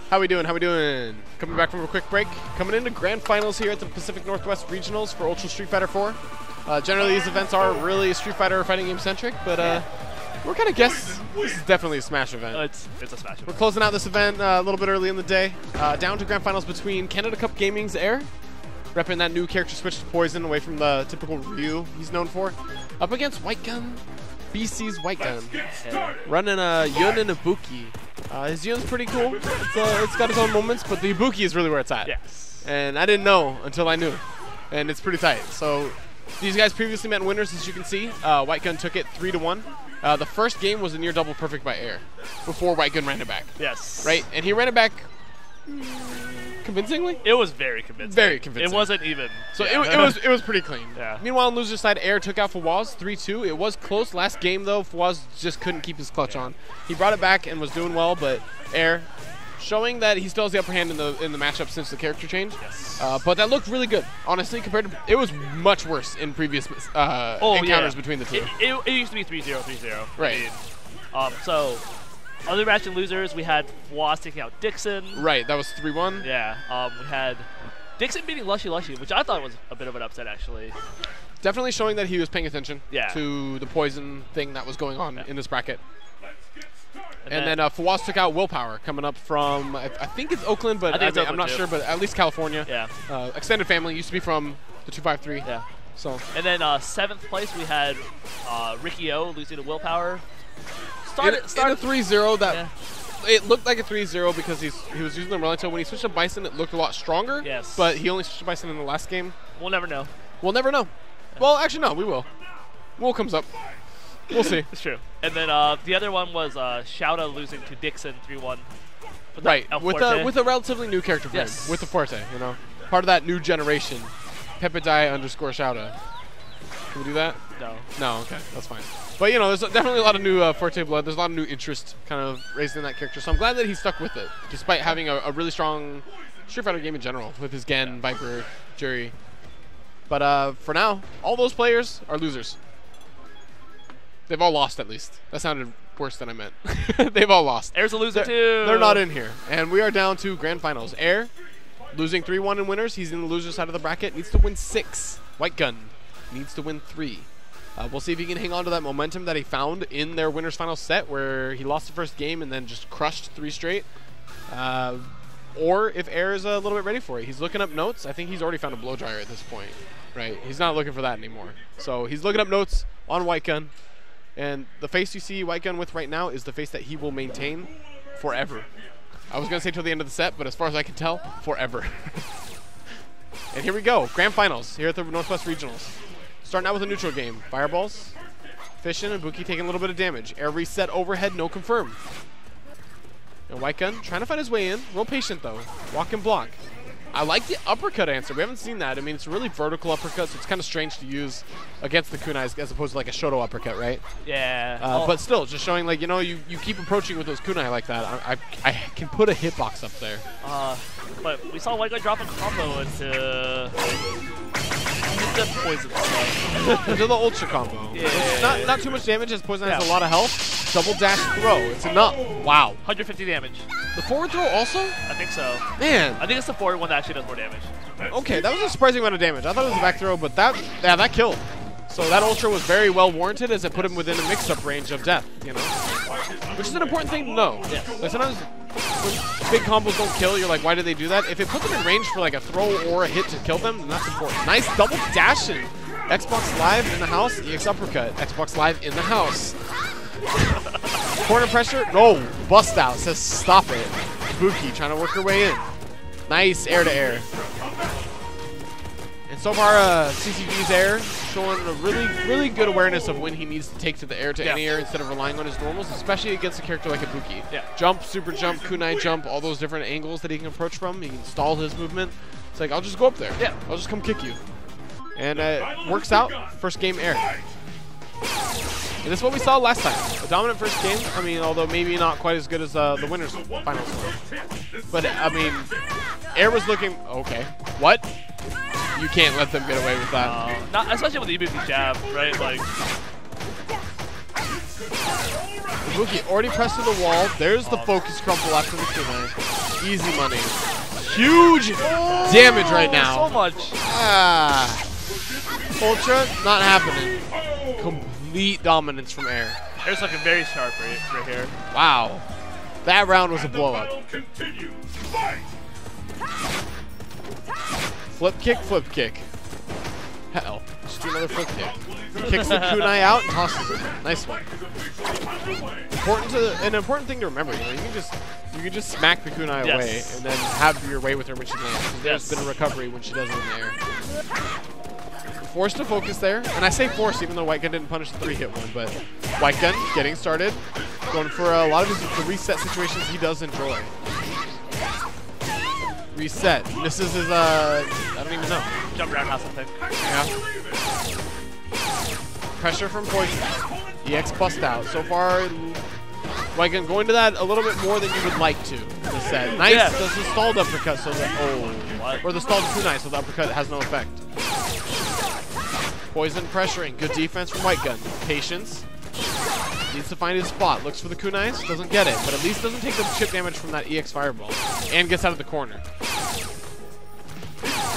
How we doing? How we doing? Coming back from a quick break. Coming into grand finals here at the Pacific Northwest Regionals for Ultra Street Fighter 4. Generally, these events are really Street Fighter fighting game centric, but we're kind of guessing this is definitely a Smash event. It's a Smash event. We're closing out this event a little bit early in the day. Down to grand finals between Canada Cup Gaming's Air, repping that new character switch to Poison away from the typical Ryu he's known for, up against Whitegun, BC's Whitegun, running a Yun and a Ibuki. His Yun's pretty cool. It's got its own moments, but the Ibuki is really where it's at. Yes. And I didn't know until I knew, and it's pretty tight. So these guys previously met winners, as you can see. Whitegun took it 3-1. The first game was a near double perfect by Air before Whitegun ran it back. Yes. Right? And he ran it back convincingly? It was very convincing. Very convincing. It wasn't even. So yeah. it was pretty clean. Yeah. Meanwhile, on loser side, Air took out Fawaz 3-2. It was close last game, though. Fawaz just couldn't keep his clutch on. He brought it back and was doing well, but Air showing that he still has the upper hand in the matchup since the character change. Yes. But that looked really good, honestly, compared to it was much worse in previous encounters between the two. It used to be 3-0, 3-0. Right. So other match and losers, we had Fawaz taking out Dixon. Right, that was 3-1. Yeah. We had Dixon beating Lushy, which I thought was a bit of an upset, actually. Definitely showing that he was paying attention Yeah. to the poison thing that was going on in this bracket. And then Fawaz took out Willpower, coming up from, I think it's Oakland, but I'm not sure, but at least California. Yeah. Extended family, used to be from the 253. Yeah. So. And then 7th place, we had Riki-Oh losing to Willpower. Started a 3-0 that it looked like a 3-0 because he was using the Wellington. When he switched to Bison, it looked a lot stronger. Yes. But he only switched to Bison in the last game. We'll never know. We'll never know. Yeah. Well, actually, no, we will. Will comes up. We'll see. It's true. And then the other one was Shouta losing to Dixon 3-1. Right, with a relatively new character for him, with the Forte, you know, part of that new generation. Pepidai_Shouta. Can we do that? No. No, okay, that's fine. But you know, there's definitely a lot of new Forte blood. There's a lot of new interest kind of raised in that character. So I'm glad that he stuck with it, despite having a really strong Street Fighter game in general with his Gen, Viper, Jury. But for now, all those players are losers. They've all lost, at least. That sounded worse than I meant. They've all lost. Air's a loser, too. They're not in here. And we are down to grand finals. Air, losing 3-1 in winners. He's in the loser side of the bracket. Needs to win 6. Whitegun needs to win 3. We'll see if he can hang on to that momentum that he found in their winners final set, where he lost the first game and then just crushed 3 straight. Or if Air is a little bit ready for it. He's looking up notes. I think he's already found a blow dryer at this point. Right? He's not looking for that anymore. So he's looking up notes on Whitegun. And the face you see Whitegun with right now is the face that he will maintain forever. I was going to say till the end of the set, but as far as I can tell, forever. And here we go. Grand finals here at the Northwest Regionals. Starting out with a neutral game. Fireballs, Fishin, and Buki taking a little bit of damage. Air reset overhead, no confirm. And Whitegun trying to find his way in. Real patient, though. Walk and block. I like the uppercut answer. We haven't seen that. I mean, it's a really vertical uppercut, so it's kind of strange to use against the kunais as opposed to like a Shoto uppercut, right? Yeah. But still, just showing like, you know, you keep approaching with those kunai like that. I can put a hitbox up there. But we saw Whitegun drop a combo into Poison stuff. Into the Ultra combo. Yeah. Not too much damage as Poison has a lot of health. Double dash throw. It's enough. Wow. 150 damage. The forward throw also? I think so. Man. I think it's the forward one that actually does more damage. Okay, that was a surprising amount of damage. I thought it was a back throw, but that killed. So that Ultra was very well warranted as it put him within a mix-up range of death, you know? Which is an important thing to know. Yeah. Like sometimes when big combos don't kill, you're like, why did they do that? If it puts them in range for like a throw or a hit to kill them, then that's important. Nice double dashing. Xbox Live in the house, EX uppercut. Xbox Live in the house. Corner pressure, no, bust out, says stop it. Buki trying to work her way in. Nice air to air. And so far, CCG's air showing a really good awareness of when he needs to take to the air to any air instead of relying on his normals, especially against a character like Ibuki. Yeah. Jump, super jump, kunai jump, all those different angles that he can approach from. He can stall his movement. It's like, I'll just go up there. Yeah. I'll just come kick you. And works out. First game air. And this is what we saw last time. A dominant first game. I mean, although maybe not quite as good as the winners finals were. But, I mean, Air was looking... Okay. What? You can't let them get away with that. Not especially with the Ibuki jab, right? Like... Ibuki already pressed to the wall. There's the focus crumple after the kunai. Easy money. Huge damage right now. So much. Ultra, not happening. Complete dominance from air. Air's looking very sharp right here. Wow. That round was a blow-up. Flip kick, flip kick. Hell, just do another flip kick. Kicks the kunai out and tosses it. Nice one. An important thing to remember, you know, you can just smack the kunai away and then have your way with her when she lands. There's been a recovery when she does it in the air. Forced to focus there, and I say forced even though Whitegun didn't punish the 3-hit one, but Whitegun getting started, going for a lot of the reset situations he does enjoy. Reset. Misses his, I don't even know. Jump roundhouse, I think. Yeah. Pressure from Poison. EX bust out. So far, Whitegun going to that a little bit more than you would like to in the set. Nice. Does the stalled uppercut so that, or the stalled kunai so the uppercut has no effect. Poison pressuring. Good defense from Whitegun. Patience. Needs to find his spot. Looks for the kunais. Doesn't get it, but at least doesn't take the chip damage from that EX fireball. And gets out of the corner.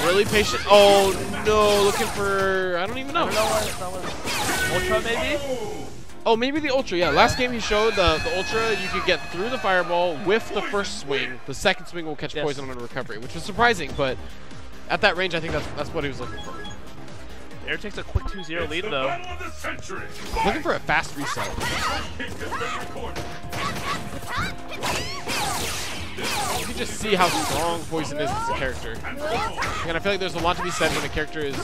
Really patient. Oh no, looking for, I don't even know. Ultra maybe? Oh, maybe the Ultra, yeah. Last game he showed the Ultra, you could get through the fireball with the first swing. The second swing will catch Poison on a recovery, which was surprising, but at that range, I think that's what he was looking for. Air takes a quick 2-0 lead, though. Looking for a fast reset. You can just see how strong Poison is as a character. And I feel like there's a lot to be said when a character is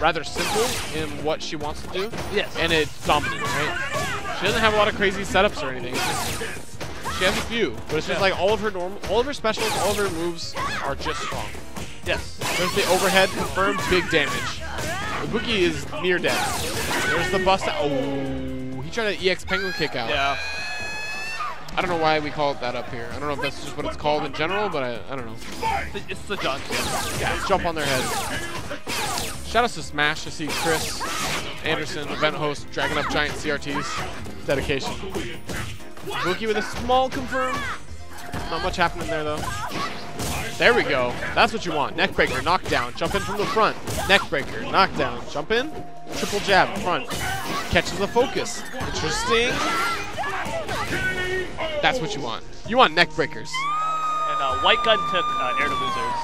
rather simple in what she wants to do. Yes. And it's dominant, right? She doesn't have a lot of crazy setups or anything. She has a few, but it's just like all of her specials, all of her moves are just strong. Yes. There's the overhead, confirmed big damage. Ibuki is near death. There's the bust out. Oh, he tried to EX penguin kick out. Yeah. I don't know why we call it that up here. I don't know if that's just what it's called in general, but I don't know. It's the jump. Yeah, jump on their head. Shout out to Smash to see Chris Anderson, event host, dragging up giant CRTs. Dedication. Ibuki with a small confirm. Not much happening there, though. There we go. That's what you want. Neckbreaker, knockdown. Jump in from the front. Neckbreaker, knockdown. Jump in. Triple jab, front. Catches the focus. Interesting. That's what you want. You want neckbreakers. And Whitegun took Air to losers.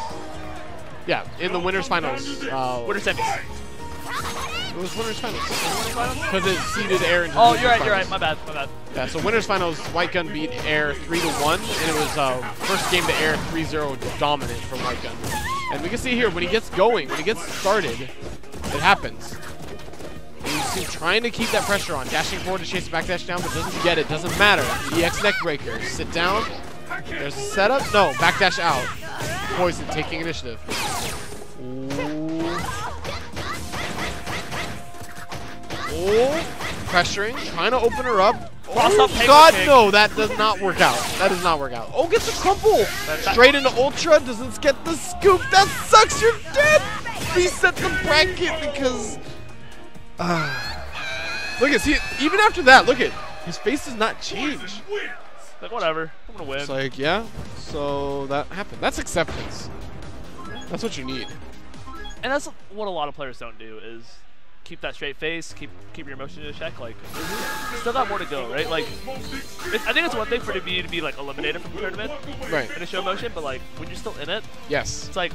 Yeah, in the winners finals. Winner semis. It was winners finals. Because it seeded Air into Oh, losers you're right. finals. You're right. My bad. My bad. Yeah, so winners finals, Whitegun beat Air 3-1, and it was first game to Air 3-0 dominant from Whitegun. And we can see here when he gets going, when he gets started, it happens. You see him trying to keep that pressure on, dashing forward to chase the backdash down, but doesn't get it. Doesn't matter. EX neckbreaker. Sit down. There's a setup. No, backdash out. Poison taking initiative. Ooh. Oh, pressuring, trying to open her up. Oh, God, no, that does not work out. That does not work out. Oh, gets a crumple. Straight into Ultra, doesn't get the scoop. That sucks, you're dead. Reset the bracket because... look at, see, even after that, look at, his face does not change. Like, whatever, I'm going to win. It's like, yeah, so that happened. That's acceptance. That's what you need. And that's what a lot of players don't do is keep that straight face, keep your emotion in check. Like, still got more to go, right? Like, I think it's one thing for you to be like eliminated from the tournament, right? In a show motion, but like when you're still in it, yes, it's like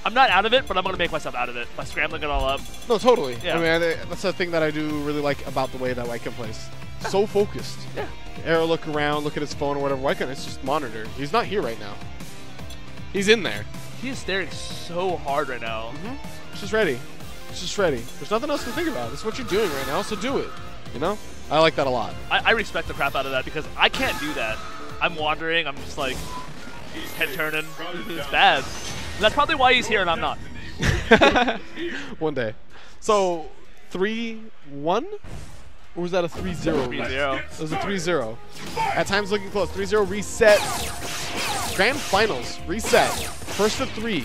I'm not out of it, but I'm gonna make myself out of it by scrambling it all up. No, totally. Yeah. I mean, that's the thing that I do really like about the way that Whitegun plays. So focused. Yeah. Arrow look around, look at his phone or whatever. Whitegun, it's just monitor. He's not here right now. He's in there. He is staring so hard right now. It's just ready. It's just ready. There's nothing else to think about. It's what you're doing right now, so do it. You know? I like that a lot. I respect the crap out of that because I can't do that. I'm wandering. I'm just like head turning. It's bad. And that's probably why he's here and I'm not. One day. So 3-1? Or was that a 3-0? 3-0. It was a 3-0. At times looking close. 3-0 reset. Grand finals reset. First to 3.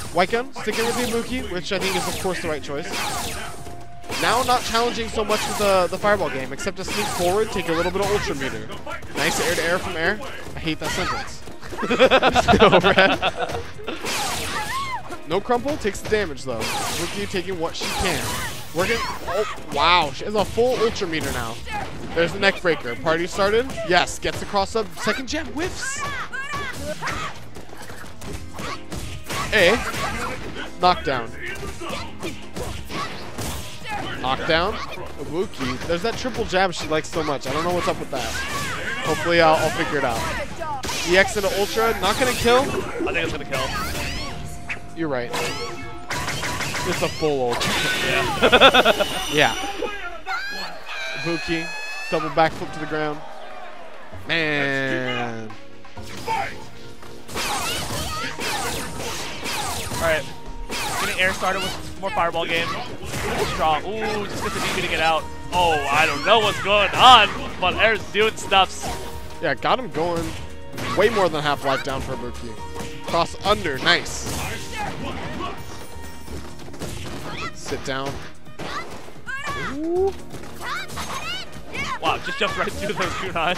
Whitegun sticking with the Ibuki, which I think is of course the right choice. Now not challenging so much with the fireball game, except to sneak forward, take a little bit of ultra meter. Nice air to air from air. I hate that sentence. Overhead. No crumple, takes the damage though. Riki taking what she can. Working. Oh, wow. She has a full ultra meter now. There's the neck breaker. Party started. Yes, gets the cross up. Second jab whiffs. Knockdown. Knockdown. Ibuki. There's that triple jab she likes so much. I don't know what's up with that. Hopefully I'll figure it out. EX into ultra. Not going to kill. I think it's going to kill. You're right. It's a full ultra. Yeah. Yeah. Ibuki. Double backflip to the ground. Man. Alright. Getting air started with more fireball game. Strong. Ooh, just gets the DP to get out. Oh, I don't know what's going on, but air's doing stuffs. Yeah, got him going. Way more than half life down for Ibuki. Cross under. Nice. Sit down. Ooh. Wow, just jumped right through those kunai.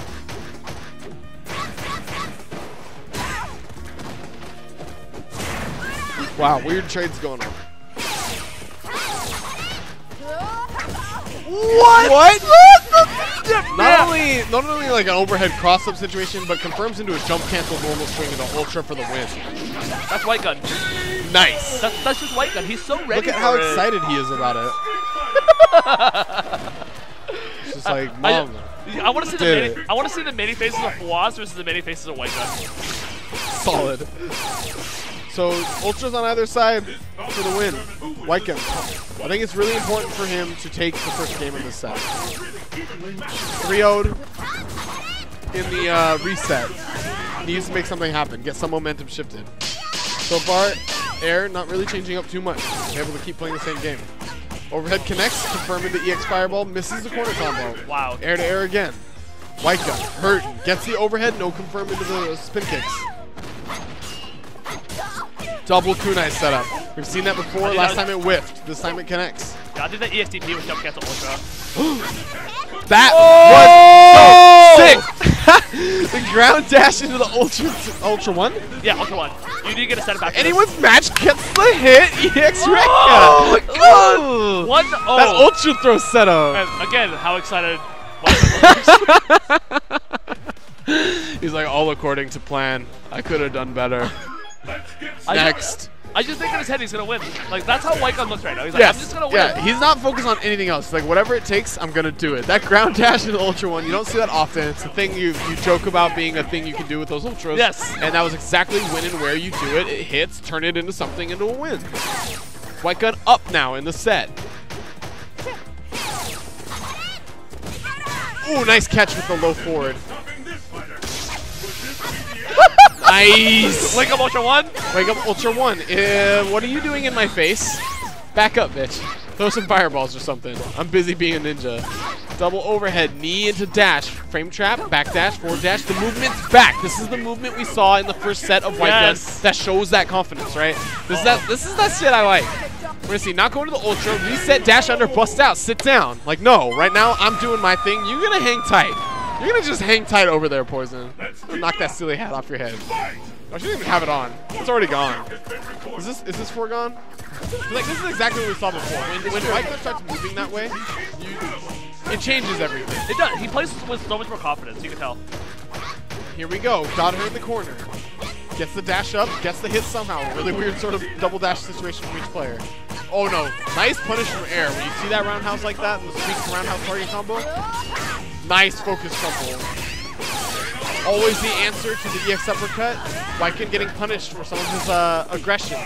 Wow, weird trades going on. What? Not only like an overhead cross-up situation, but confirms into a jump cancel normal swing into ultra for the win. That's Whitegun. Nice. That's just Whitegun. He's so ready. Look at how excited he is about it. It's just like, mom. I want to see the many faces of Khaos versus the many faces of Whitegun. Solid. So ultras on either side for the win. Whitegun. I think it's really important for him to take the first game of this set. 3-0'd in the reset. Needs to make something happen. Get some momentum shifted. So far, air not really changing up too much. Able to keep playing the same game. Overhead connects, confirming the EX fireball, misses the corner combo. Wow. Air to air again. Whitegun, hurting. Gets the overhead, no confirm into the spin kicks. Double kunai setup. We've seen that before. Last time it whiffed. This time it connects. Yeah, I did that EXDP with jump cancel ultra. That was so sick! The ground dash into the ultra one? Yeah, ultra one. You need to get a setup back. Anyone's match gets the hit. EX Reka. Oh my god! 1-0. That ultra throw setup. And again, how excited. He's like, all according to plan. I could have done better. Next. I just think in his head he's going to win. Like, that's how Whitegun looks right now. He's like, I'm just going to win. Yeah, he's not focused on anything else. Like, whatever it takes, I'm going to do it. That ground dash in the Ultra one, you don't see that often. It's a thing you joke about being a thing you can do with those Ultras. Yes. And that was exactly when and where you do it. It hits, turn it into something, into a win. Whitegun up now in the set. Ooh, nice catch with the low forward. Nice! Wake up Ultra 1? Wake up Ultra 1. What are you doing in my face? Back up, bitch. Throw some fireballs or something. I'm busy being a ninja. Double overhead, knee into dash. Frame trap, back dash, forward dash. The movement's back. This is the movement we saw in the first set of Whitegun that shows that confidence, right? This is that shit I like. We're gonna see, not going to the Ultra, reset, dash under, bust out, sit down. Like, no, right now I'm doing my thing. You're gonna hang tight. You're gonna just hang tight over there, Poison. Knock that silly hat off your head. I shouldn't even have it on. It's already gone. Is this foregone? Like, this is exactly what we saw before. When Whitegun starts moving that way, it changes everything. It does. He plays with so much more confidence. You can tell. Here we go. Got her in the corner. Gets the dash up. Gets the hit somehow. Really weird sort of double dash situation from each player. Oh no. Nice punish from air. When you see that roundhouse like that, and the sweet roundhouse target combo, nice focus crumple. Always the answer to the EX uppercut. Whitegun getting punished for some of his aggression.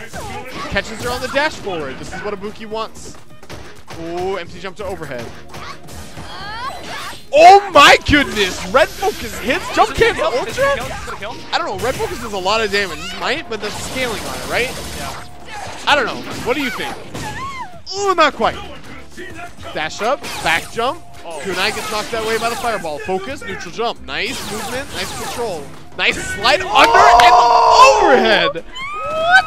Catches her on the dash forward. This is what Ibuki wants. Ooh, empty jump to overhead. Oh my goodness! Red focus hits, jump cancel ultra? I don't know, red focus does a lot of damage. This might, but there's scaling on it, right? Yeah. I don't know. What do you think? Ooh, not quite. Dash up, back jump. Kunai gets knocked that way by the fireball. Focus, neutral jump. Nice movement, nice control. Nice slide under and overhead. What?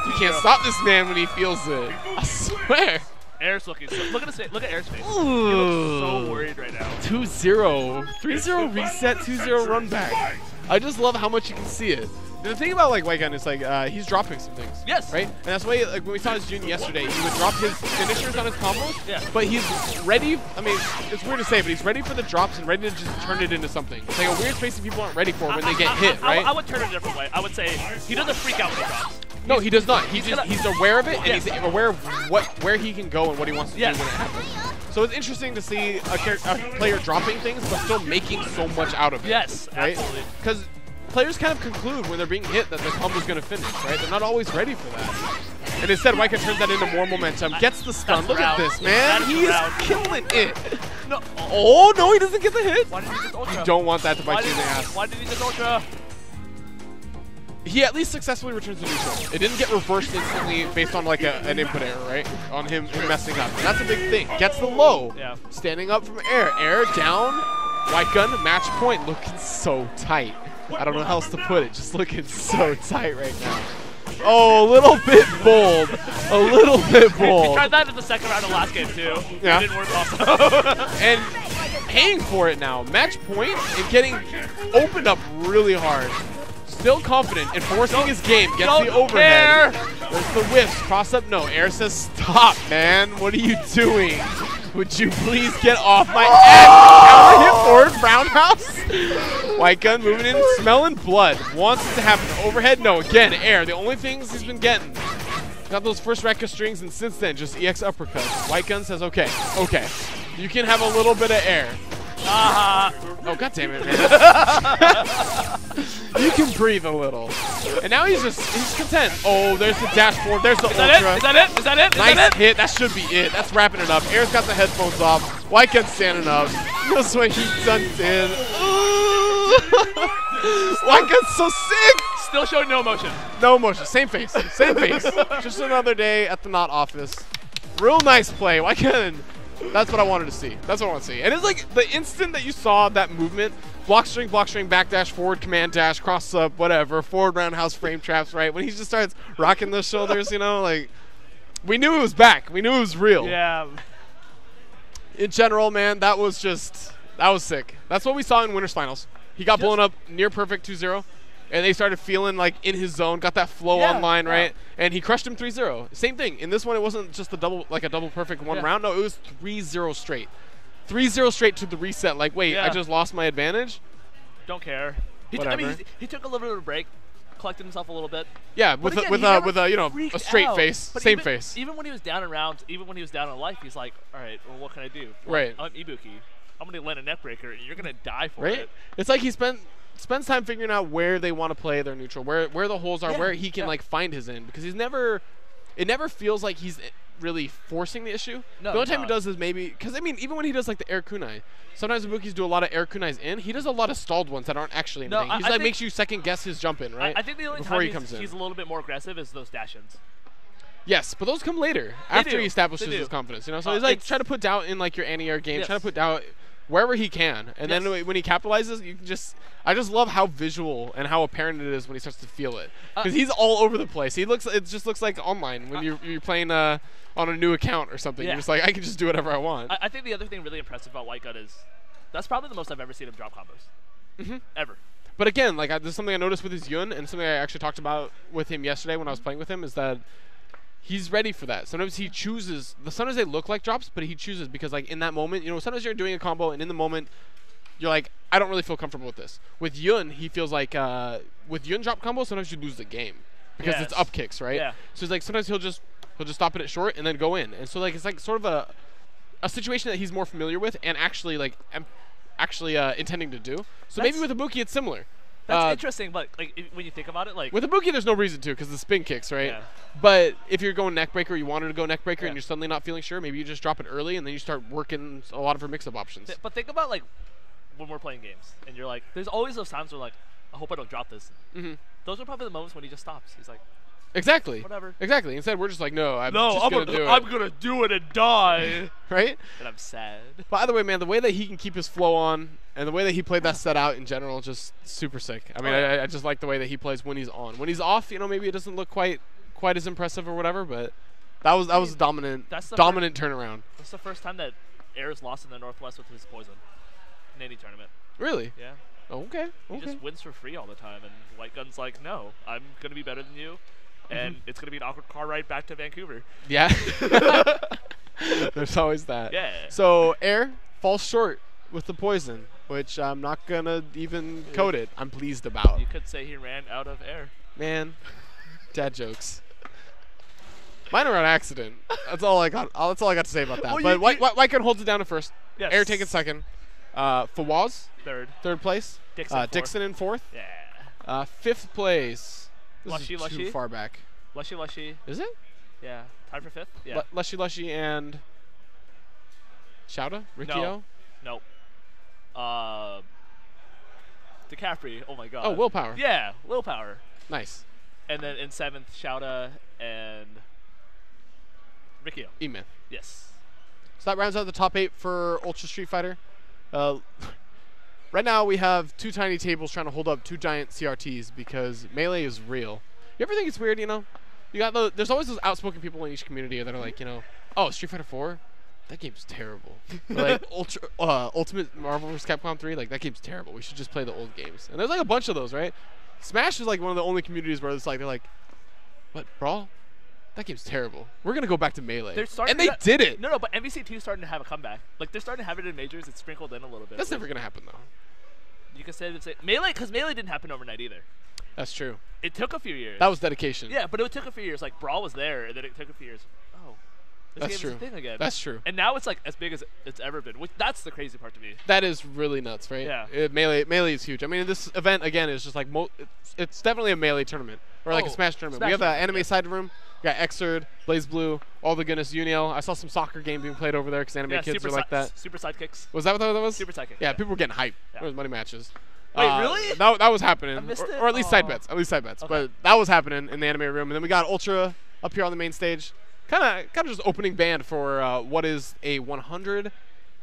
You can't stop this man when he feels it. I swear. Air's looking so, look at Air's face. Ooh. He looks so worried right now. 2-0. 3-0 reset, 2-0 run back. I just love how much you can see it. The thing about like Whitegun is like he's dropping some things. Yes. Right? And that's why like when we saw his June yesterday, he would drop his finishers on his combos. Yeah. But he's ready. I mean, it's weird to say, but he's ready for the drops and ready to just turn it into something. It's like a weird space that people aren't ready for when they get hit, right? I would turn it a different way. I would say he doesn't freak out when he drops. No, he does not. He's aware of it, and Yes. he's aware of where he can go and what he wants to Yes. do when it happens. So it's interesting to see a player dropping things, but still making so much out of it. Yes, right? absolutely. Because players kind of conclude when they're being hit that the combo's going to finish, right? They're not always ready for that. And instead, Whitegun turns that into more momentum, gets the stun. Look at this, man. He is killing it. No. Oh, no, he doesn't get the hit. Why did he just ultra? You don't want that to bite you in the ass. Why did he just ultra? He at least successfully returns to neutral. It didn't get reversed instantly based on like an input error, right? On him messing up. And that's a big thing. Gets the low. Yeah. Standing up from air. Air down. Whitegun, match point. Looking so tight. I don't know how else to put it. Just looking so tight right now. Oh, a little bit bold. A little bit bold. He tried that in the second round of last game too. Yeah. It didn't work also. And paying for it now. Match point and getting opened up really hard. Still confident, enforcing his game, gets the overhead. There's the whiffs, cross up, no. Air says, stop, man. What are you doing? Would you please get off my ass? Counter hit forward, roundhouse. Whitegun moving in, smelling blood. Wants it to happen. Overhead, no. Again, air. The only things he's been getting. Got those first Rekka strings, and since then, just EX uppercuts. Whitegun says, okay. You can have a little bit of air. Oh, god damn it, man. You can breathe a little. And now he's content. Oh, there's the dash forward. There's the ultra. Is that it? Nice hit. That should be it. That's wrapping it up. Air's got the headphones off. Whitegun standing up. This way he dunked in. Whitegun's so sick. Still showing no emotion. No emotion. Same face. Same face. Just another day at the Knot office. Real nice play. Whitegun. That's what I wanted to see. That's what I want to see. And it's like the instant that you saw that movement, block string, backdash, forward, command dash, cross up, whatever, forward roundhouse, frame traps, right? When he just starts rocking those shoulders, you know, like, we knew it was back. We knew it was real. Yeah. In general, man, that was sick. That's what we saw in Winners Finals. He got blown up near perfect 2-0. And they started feeling like in his zone, got that flow online, right? And he crushed him 3-0. Same thing. In this one, it wasn't just a double perfect one round. No, it was 3-0 straight. 3-0 straight to the reset. Like, wait, I just lost my advantage? Don't care. I mean, he took a little bit of a break, collected himself a little bit. Yeah, with a straight face, but same face. Even when he was down in rounds, even when he was down in life, he's like, all right, well, what can I do? Well, Right. I'm Ibuki. I'm going to land a neck breaker, and you're going to die for Right? it. It's like he spends time figuring out where they want to play their neutral, where the holes are, where he can like find his in, because it never feels like he's really forcing the issue. No, the only time he does is maybe, because I mean, even when he does like the air kunai, sometimes the Ibukis do a lot of air kunais in. He does a lot of stalled ones that aren't actually anything. No, He's like makes you second guess his jump in, right? I think the only before time he's a little bit more aggressive is those dash-ins. Yes, but those come later after he establishes his confidence. You know, so he's like try to put doubt in like your anti-air game, try to put doubt wherever he can, and then when he capitalizes, you can I just love how visual and how apparent it is when he starts to feel it, because he's all over the place. It just looks like online when you're playing on a new account or something. You're just like, I can just do whatever I want. I think the other thing really impressive about Whitegun is that's probably the most I've ever seen him drop combos. Ever. But again, like there's something I noticed with his Yun, and something I actually talked about with him yesterday when I was playing with him, is that he's ready for that. Sometimes he chooses. Sometimes they look like drops, but he chooses because, like, in that moment, you know, sometimes you're doing a combo, and in the moment, you're like, I don't really feel comfortable with this. With Yun, he feels like, with Yun drop combos, sometimes you lose the game because it's up kicks, right? Yeah. So it's like sometimes he'll just stop it at short and then go in, and so like it's like sort of a situation that he's more familiar with and actually intending to do. So maybe with Ibuki, it's similar. That's interesting, but like when you think about it, like with Ibuki, there's no reason to because the spin kicks, right? Yeah. But if you're going neck breaker, you wanted to go neck breaker, and you're suddenly not feeling sure, maybe you just drop it early, and then you start working a lot of your mix-up options. But think about like when we're playing games, and you're like, there's always those times where like, I hope I don't drop this. Those are probably the moments when he just stops. He's like, exactly. Whatever. Exactly. Instead, we're just like, I'm gonna do it and die. Right? And I'm sad. By the way, man, the way that he can keep his flow on and the way that he played that set out in general, just super sick. I mean, I just like the way that he plays when he's on. When he's off, you know, maybe it doesn't look quite as impressive or whatever, but that was a dominant turnaround. That's the first time that Air's lost in the Northwest with his poison in any tournament. Really? Yeah. Okay. He Okay. just wins for free all the time, and Whitegun's like, no, I'm gonna be better than you, and it's gonna be an awkward car ride back to Vancouver. Yeah. There's always that. Yeah. So Air falls short with the poison, which I'm not gonna even code it. I'm pleased about. You could say he ran out of air. Man, dad jokes. Mine are an accident. That's all I got. That's all I got to say about that. Well, but Whitegun holds it down at first. Yes. Air taking second. Fawaz, Third place. Dixon in fourth. Yeah. Fifth place. This Lushy, is too Lushy. far back. Lushy. Is it? Yeah. Tied for fifth. Yeah. Lushy and Shouta? Riki-Oh? Nope. DiCapri. Oh my god. Oh, Willpower. Yeah, Willpower. Nice. And then in seventh, Shouta and Riki-Oh. E-Man. Yes. So that rounds out the top 8 for Ultra Street Fighter. Right now we have 2 tiny tables trying to hold up 2 giant CRTs because Melee is real. You ever think it's weird, you know? You got there's always those outspoken people in each community that are like, you know, oh, Street Fighter 4? That game's terrible. Or like Ultimate Marvel vs. Capcom 3, like that game's terrible. We should just play the old games. And there's like a bunch of those, right? Smash is like one of the only communities where it's like they're like, what, Brawl? That game's terrible. We're gonna go back to Melee. And they did it. No, but MVC2 is starting to have a comeback. Like they're starting to have it in majors. It's sprinkled in a little bit. That's never gonna happen though. You can say Melee, because Melee didn't happen overnight either. That's true. It took a few years. That was dedication. Yeah, but it took a few years. Like Brawl was there, and then it took a few years. Oh, this That's game true. is a thing again. That's true. And now it's like as big as it's ever been. Which that's the crazy part to me. That is really nuts, right? Yeah. Melee is huge. I mean, this event again is just like it's definitely a Melee tournament or like a Smash tournament. We have the anime side room. We got Xrd, Blaze Blue, all the goodness, Uniel. I saw some soccer game being played over there because anime kids are like that. Super sidekicks. Was that what that was? Super sidekicks. Yeah, people were getting hyped. Yeah. There was money matches. Wait, really? That was happening. I missed it? Or at least side bets. At least side bets. Okay. But that was happening in the anime room. And then we got Ultra up here on the main stage. Kind of just opening band for what is a 100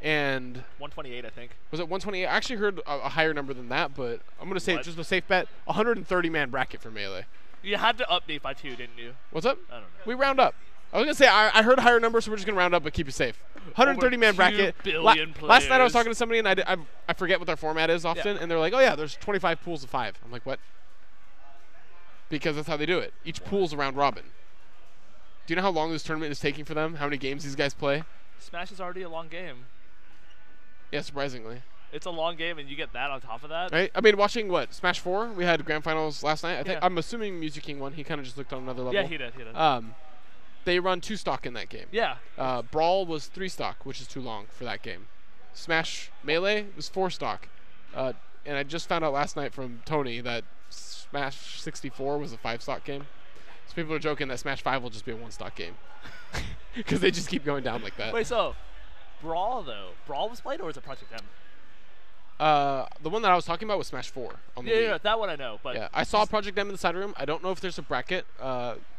and 128, I think. was it 128? I actually heard a higher number than that, but I'm gonna say just a safe bet. 130 man bracket for Melee. You had to update by 2, didn't you? What's up? I don't know. We round up. I was gonna say I heard a higher number, so we're just gonna round up but keep it safe. 130 man bracket. 2 billion Last night I was players. talking to somebody and I forget what their format is often, and they're like, oh yeah, there's 25 pools of 5. I'm like, what? Because that's how they do it. Each pool's a round robin. Do you know how long this tournament is taking for them? How many games these guys play? Smash is already a long game. Yeah, surprisingly. It's a long game, and you get that on top of that. Right? I mean, watching what Smash 4, we had grand finals last night. I think Yeah. I'm assuming Music King won. He kind of just looked on another level. Yeah, he did. He did. They run 2 stock in that game. Yeah. Brawl was 3 stock, which is too long for that game. Smash Melee was 4 stock. And I just found out last night from Tony that Smash 64 was a 5 stock game. So people are joking that Smash 5 will just be a 1 stock game. Because they just keep going down like that. Wait, so Brawl though? Brawl was played, or was it Project M? The one that I was talking about was Smash 4 on the Wii. Yeah, that one I know. But Yeah, I saw Project M in the side room. I don't know if there's a bracket.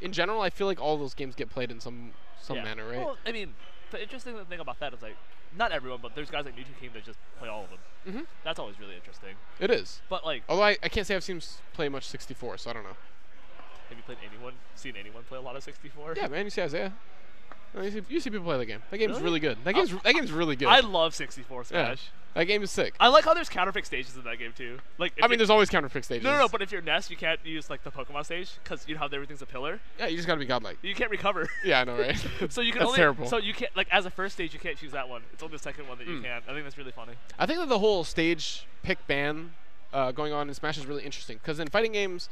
In general, I feel like all those games get played in some yeah. manner, right? Well, I mean, the interesting thing about that is like, not everyone, but there's guys like New King that just play all of them. Mm-hmm. That's always really interesting. It is. But like, Although I can't say I've seen play much 64, so I don't know. have you seen anyone play a lot of 64? Yeah, man, you see Isaiah. No, you see people play the game. That game's Really? really good. That game's really good. I love 64 Smash. Yeah, that game is sick. I like how there's counterpick stages in that game too. Like, I mean, there's always counterpick stages. no, but if you're Ness, you can't use like the Pokemon stage because you know how everything's a pillar. Yeah, you just gotta be godlike. You can't recover. Yeah, I know, right? So you can That's only. terrible. So you can't like as a first stage you can't choose that one. It's only the second one that you can. I think that's really funny. I think that the whole stage pick ban going on in Smash is really interesting because in fighting games,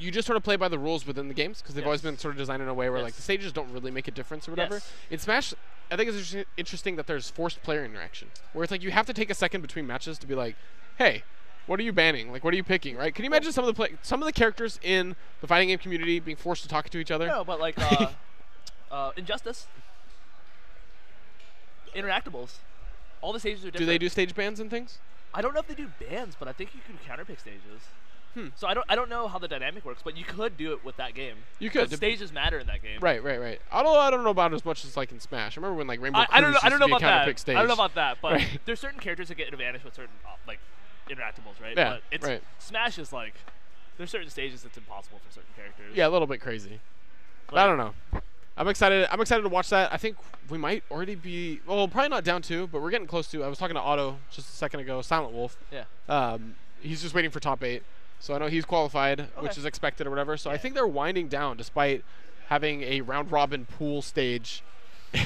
you just sort of play by the rules within the games because they've always been sort of designed in a way where like the stages don't really make a difference or whatever. Yes. In Smash, I think it's interesting that there's forced player interaction where it's like you have to take a second between matches to be like, hey, what are you banning? Like, what are you picking? Right? Can you imagine some of the characters in the fighting game community being forced to talk to each other? No, but like Injustice, Interactables, all the stages are different. Do they do stage bans and things? I don't know if they do bans, but I think you can counterpick stages. So I don't know how the dynamic works, but you could do it with that game. You could. 'Cause stages matter in that game. Right. Although I don't know about it as much as like in Smash. I remember when like Rainbow I don't Cruise know. I don't know used to about be a that. counterpick stage. I don't know about that, but Right. there's certain characters that get an advantage with certain like interactables, right? Yeah, But it's right. Smash is like there's certain stages that's impossible for certain characters. Yeah, a little bit crazy. But Like, I don't know. I'm excited to watch that. I think we might already be, well, probably not down 2, but we're getting close to. I was talking to Otto just a second ago, Silent Wolf. Yeah. He's just waiting for top 8. So I know he's qualified, which is expected or whatever. So I think they're winding down despite having a round robin pool stage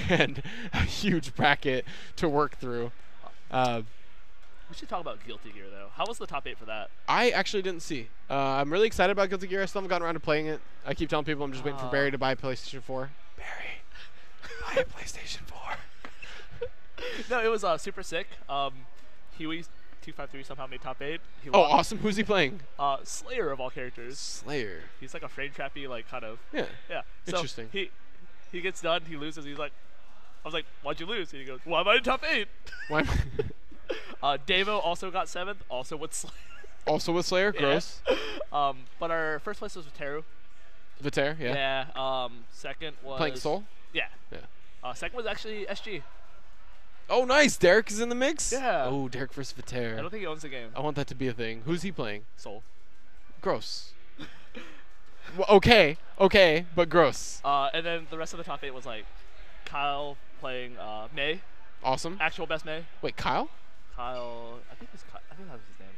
and a huge bracket to work through. We should talk about Guilty Gear, though. How was the top 8 for that? I actually didn't see. I'm really excited about Guilty Gear. I still haven't gotten around to playing it. I keep telling people I'm just waiting for Barry to buy a PlayStation 4. Barry, buy a PlayStation 4. No, it was super sick. Huey 253 somehow made top 8. Awesome. Who's he playing? Slayer of all characters. Slayer. He's like a frame trappy, like kind of. Yeah. Yeah. Interesting. So he gets done. He loses. He's like, I was like, why'd you lose? And he goes, why am I in top 8? Why? Davo also got 7th, also with Slayer. Also with Slayer, gross. But our first place was Viteru. Viter, yeah. Yeah. Second was Playing Soul. Yeah. Yeah. Second was actually SG. Oh, nice. Derek is in the mix. Yeah. Oh, Derek versus Viter. I don't think he owns the game. I want that to be a thing. Who's he playing? Soul. Gross. Well, okay, but gross. And then the rest of the top 8 was like Kyle playing May. Awesome. Actual best May. Wait, Kyle? Kyle, I think that was his name.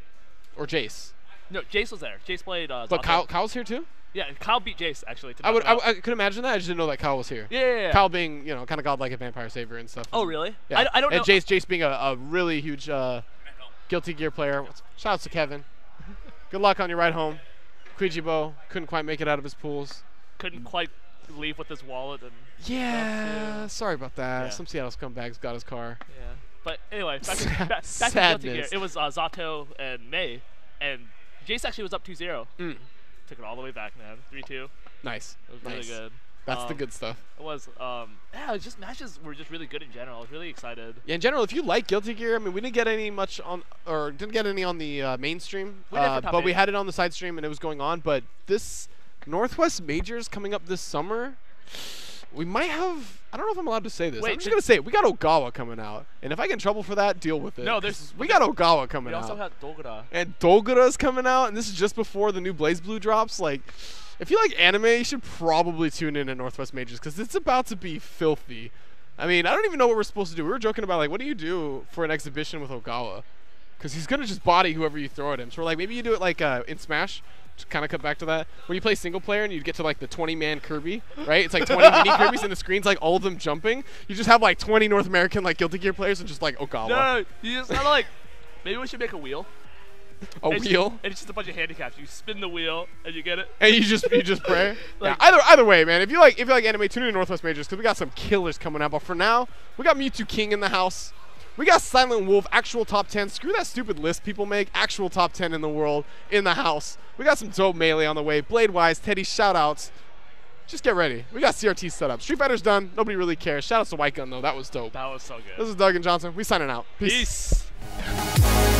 Or Jace? No, Jace was there. Jace played. But Kyle's here too? Yeah, Kyle beat Jace actually. I could imagine that. I just didn't know that Kyle was here. Yeah. Kyle being, kind of godlike a vampire savior and stuff. Oh, really? Yeah. I don't know. And Jace being a really huge Guilty Gear player. Shout out to Kevin. Good luck on your ride home. Kuijibo couldn't quite make it out of his pools. Couldn't quite leave with his wallet and. Yeah, sorry about that. Yeah. Some Seattle scumbags got his car. Yeah. But anyway, back to Guilty Gear. It was Zato and May, and Jace actually was up 2-0. Took it all the way back, man. 3-2. Nice. It was really good. That's the good stuff. It was. Just matches were just really good in general. I was really excited. Yeah, in general, if you like Guilty Gear, I mean, we didn't get any on the mainstream, but we had it on the side stream and it was going on. But this Northwest Majors coming up this summer, we might have. I don't know if I'm allowed to say this. I'm just gonna say it. We got Ogawa coming out, and if I get in trouble for that, deal with it. No, we got Ogawa coming out. We also had Dolgora. And Dolgora's coming out, and this is just before the new Blaze Blue drops. Like, if you like anime, you should probably tune in at Northwest Majors because it's about to be filthy. I mean, I don't even know what we're supposed to do. We were joking about, like, what do you do for an exhibition with Ogawa? Because he's going to just body whoever you throw at him. So we're like, maybe you do it like in Smash. To kind of cut back to that. When you play single player and you get to like the 20-man Kirby, right? It's like 20 mini Kirbys and the screen's like all of them jumping. You just have like 20 North American like Guilty Gear players and just like Ogawa. No, you just kind of like, maybe we should make a wheel. Wheel? And it's just a bunch of handicaps. You spin the wheel and you get it. And you just pray. Like, yeah, either way, man. If you like anime, tune in to Northwest Majors because we got some killers coming out. But for now, we got Mewtwo King in the house. We got Silent Wolf, actual top 10. Screw that stupid list people make. Actual top 10 in the world, in the house. We got some dope melee on the way. Blade-wise, Teddy, shout-outs. Just get ready. We got CRT set up. Street Fighter's done. Nobody really cares. Shout-outs to Whitegun, though. That was dope. That was so good. This is Doug and Johnson. We signing out. Peace. Peace.